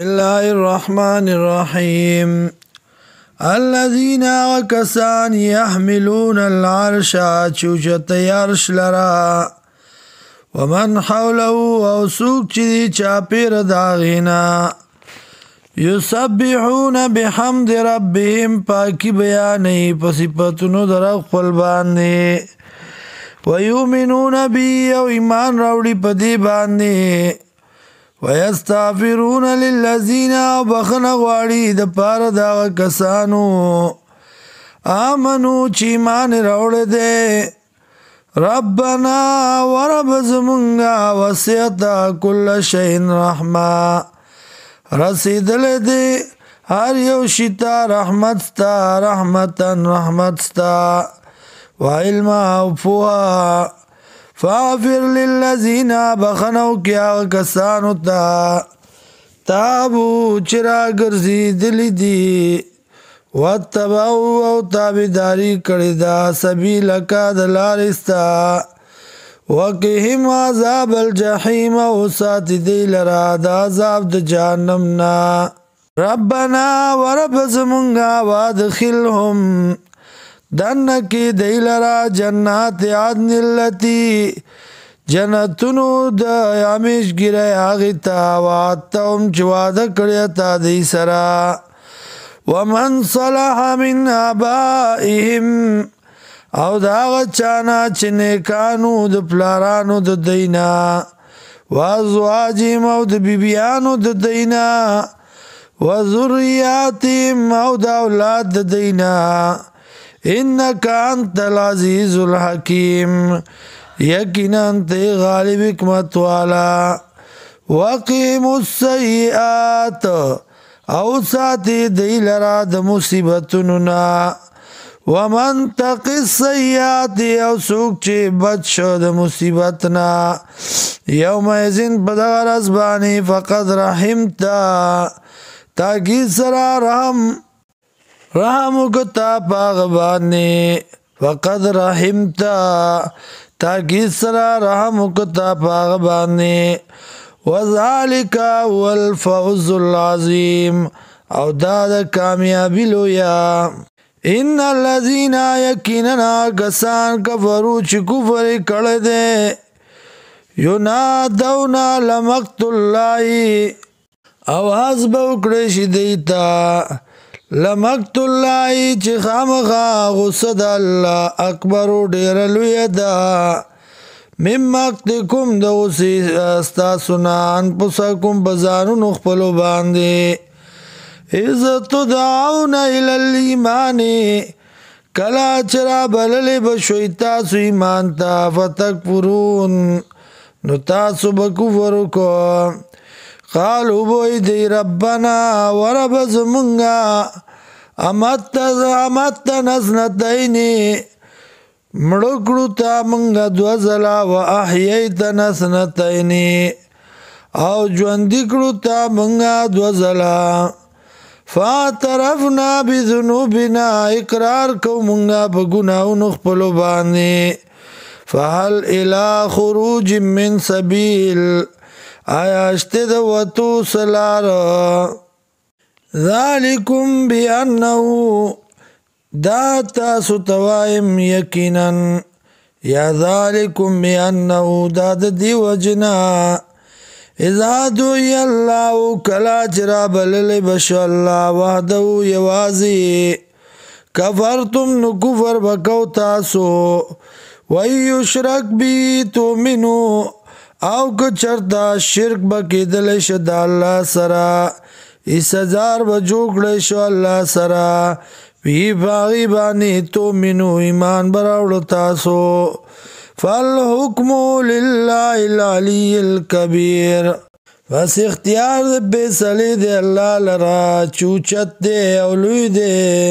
الله الرحمن الرحيم الذين وكسان يحملون العرش چوچت عرش لرا ومن حوله وسوق چدي چاپیر داغینا يسبحون بحمد ربهم پاکی بیانی پسیپتنو در اقفل باندی ويؤمنون بي او ایمان راوڑی پدی باندی ويستغفرون للذين بخنا غواړي د پاره دا کسانو امنو چې ایمان راوړل دي ربنا ورب زمونږه وسعت كل شيء رحمه رسیدل دي هر یو شتا رحمت ستا رحمت ستا وعلم او فوها فاغفر للذین بخنو کیا کسانو تا تابو چرا گرزی دلی دی واتبعو او تابداری کردا سبیلکا دلارستا وقهم عذاب الجحیم او ساتی دی لرا دا عذاب د جہنمنا ربنا ورب زمونگا وادخلهم دنکی دیلرا جنات عدن اللتی جنتونو دا یامیش گره آغیتا وعدتهم چواد کریتا دی سرا ومن صلح من آبائهم او داغ چانا چنکانو دا پلارانو دا دینا وازواجیم او دا بیبیانو دا دینا وذریاتیم او دا اولاد دا دینا انك انت العزيز الحكيم یقینا انت غالب حکمت والا وقیم السیئات او ساتی دی لرا د مصیبتوننا ومن تق السیئات او سوک چه بچ شو د مصیبتنا یوم ازن بدغر ازبانی فقد رحمتا تاکی سرا رحمو کتا پاغبانی وقد رحمتا تاکی سرا رحمو کتا پاغبانی وذالکا والفوز العظیم او دادا کامیابی لویا ان الذین یقیننا کسان کفرو چی کفر کردے ینادونا لمقت اللہ آواز باوکڑش دیتا لمقت الله چې خامخا غصه د الله اکبر ډیر لوی ده مم مقتکم د غصې استاسو نه انفسکم بزانو خپل باندې اذ تدعون الى الايمان کلا چرا بلل بشوي تاسو ایمان ته فتکفرون نو تاسو بکفر کو قالو بوئی دی ربنا ورب زمونگا امت نسنتینی مڑکڑو تا منگا دوزلا و احییت نسنتینی او جواندکڑو تا منگا دوزلا فاعترفنا بذنوبنا اقرار کو منگا بگناو نخپلو باندی فهل الى خروج من سبیل آیا اشتے دا وطو سلار ذالکم بیاننہو دا تاسو توائم یقینا یا ذالکم بیاننہو دا دی وجنا اذا دوئی اللہ کلا چراب للی بشو اللہ وحدہو یوازی کفرتم نکفر بکو تاسو ویشرک بی تومنو او که چرتا شرک بکی دلش دا اللہ سرا اس ہزار بجوکڑ شو اللہ سرا وی باغی بانی تو منو ایمان براوڑ تاسو فالحکمو للہ العلی الکبیر بس اختیار دے بیسلی دے اللہ لرا چوچت دے اولوی دے